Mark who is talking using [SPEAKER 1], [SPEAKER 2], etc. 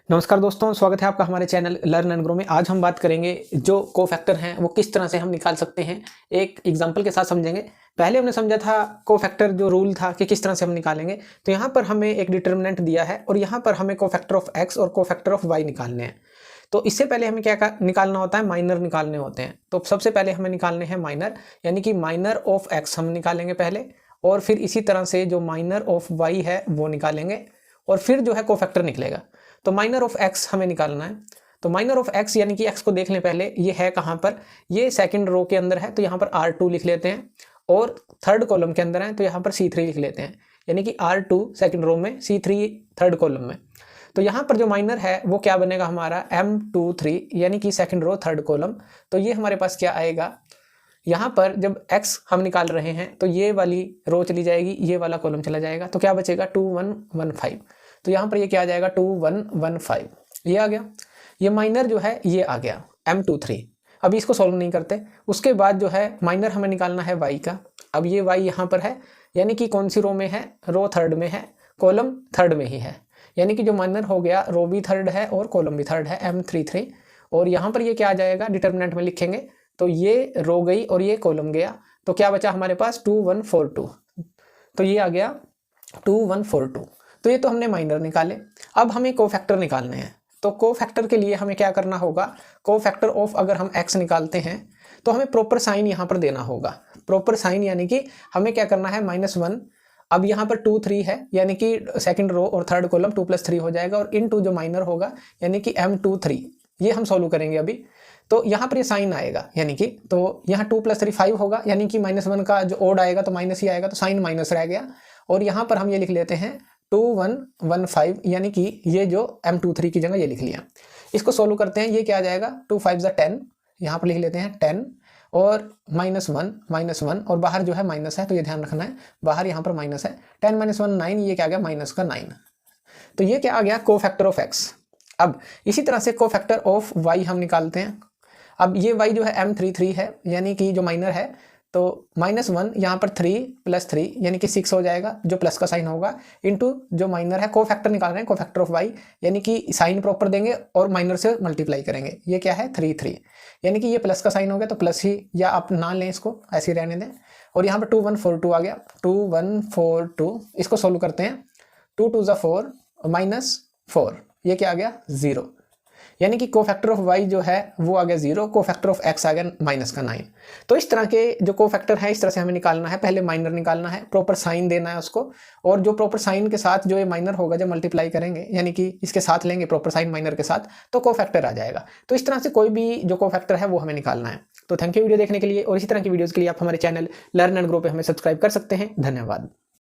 [SPEAKER 1] नमस्कार दोस्तों, स्वागत है आपका हमारे चैनल लर्न एंड ग्रो में। आज हम बात करेंगे जो कोफैक्टर हैं वो किस तरह से हम निकाल सकते हैं, एक एग्जांपल के साथ समझेंगे। पहले हमने समझा था कोफैक्टर जो रूल था कि किस तरह से हम निकालेंगे। तो यहाँ पर हमें एक डिटर्मिनेंट दिया है और यहाँ पर हमें कोफैक्टर ऑफ एक्स और कोफैक्टर ऑफ वाई निकालने हैं। तो इससे पहले हमें क्या निकालना होता है, माइनर निकालने होते हैं। तो सबसे पहले हमें निकालने हैं माइनर, यानी कि माइनर ऑफ एक्स हम निकालेंगे पहले, और फिर इसी तरह से जो माइनर ऑफ वाई है वो निकालेंगे, और फिर जो है कोफैक्टर निकलेगा। तो माइनर ऑफ एक्स हमें निकालना है। तो माइनर ऑफ एक्स यानी कि एक्स को देख लें पहले, ये है कहाँ पर, ये सेकंड रो के अंदर है, तो यहाँ पर R2 लिख लेते हैं, और थर्ड कॉलम के अंदर है तो यहाँ पर C3 लिख लेते हैं, यानी कि R2 सेकंड रो में, C3 थर्ड कॉलम में। तो यहाँ पर जो माइनर है वो क्या बनेगा हमारा M23, यानी कि सेकंड रो थर्ड कॉलम। तो ये हमारे पास क्या आएगा, यहाँ पर जब x हम निकाल रहे हैं तो ये वाली रो चली जाएगी, ये वाला कॉलम चला जाएगा, तो क्या बचेगा 2115। तो यहाँ पर ये क्या आ जाएगा 2115, ये आ गया। ये माइनर जो है ये आ गया M23। अभी इसको सॉल्व नहीं करते। उसके बाद जो है माइनर हमें निकालना है y का। अब ये y यहाँ पर है, यानी कि कौन सी रो में है, रो थर्ड में है, कॉलम थर्ड में ही है, यानी कि जो माइनर हो गया रो भी थर्ड है और कॉलम भी थर्ड है M33। और यहाँ पर ये क्या आ जाएगा, डिटर्मिनेंट में लिखेंगे तो ये रो गई और ये कॉलम गया, तो क्या बचा हमारे पास 2142। तो ये आ गया 2142। तो ये तो हमने माइनर निकाले। अब हमें कोफैक्टर निकालने हैं। तो कोफैक्टर के लिए हमें क्या करना होगा, कोफैक्टर ऑफ अगर हम x निकालते हैं तो हमें प्रॉपर साइन यहाँ पर देना होगा। प्रॉपर साइन यानी कि हमें क्या करना है, -1। अब यहाँ पर 2 3 है, यानी कि सेकंड रो और थर्ड कॉलम 2 + 3 हो जाएगा, और इन टू जो माइनर होगा यानी कि M23, ये हम सॉल्व करेंगे अभी। तो यहाँ पर ये साइन आएगा, यानी कि तो यहाँ 2 + 3 5 होगा, यानी कि -1 का जो ओड आएगा तो माइनस ही आएगा, तो साइन माइनस रह गया। और यहाँ पर हम ये लिख लेते हैं 2115, यानी कि ये जो M23 की जगह ये लिख लिया। इसको सोल्व करते हैं, ये क्या आ जाएगा 2 5 10, यहाँ पर लिख लेते हैं 10, और -1 और बाहर जो है माइनस है, तो ये ध्यान रखना है, बाहर यहाँ पर माइनस है। 10 - 1 9, ये क्या आ गया माइनस का 9। तो ये क्या आ गया, कोफैक्टर ऑफ एक्स। अब इसी तरह से कोफैक्टर ऑफ वाई हम निकालते हैं। अब ये y जो है M33 है, यानी कि जो माइनर है, तो -1 यहाँ पर 3 + 3 यानी कि 6 हो जाएगा, जो प्लस का साइन होगा, इनटू जो माइनर है, कोफैक्टर निकाल रहे हैं, कोफैक्टर ऑफ y, यानी कि साइन प्रॉपर देंगे और माइनर से मल्टीप्लाई करेंगे। ये क्या है 3 3, यानी कि ये प्लस का साइन हो गया, तो प्लस ही, या आप ना लें इसको, ऐसे ही रहने दें। और यहाँ पर 2142 आ गया, 2142। इसको सोल्व करते हैं, 2 2 = 4 -4, ये क्या आ गया 0, यानी कि कोफैक्टर ऑफ y जो है वो आ गया 0, कोफैक्टर ऑफ x आ गया -9। तो इस तरह के जो कोफैक्टर है इस तरह से हमें निकालना है। पहले माइनर निकालना है, प्रॉपर साइन देना है उसको, और जो प्रॉपर साइन के साथ जो ये माइनर होगा जब मल्टीप्लाई करेंगे, यानी कि इसके साथ लेंगे प्रॉपर साइन माइनर के साथ, तो कोफैक्टर आ जाएगा। तो इस तरह से कोई भी जो कोफैक्टर है वो हमें निकालना है। तो थैंक यू वीडियो देखने के लिए, और इसी तरह की वीडियोज़ के लिए आप हमारे चैनल लर्न एंड ग्रो पे हमें सब्सक्राइब कर सकते हैं। धन्यवाद।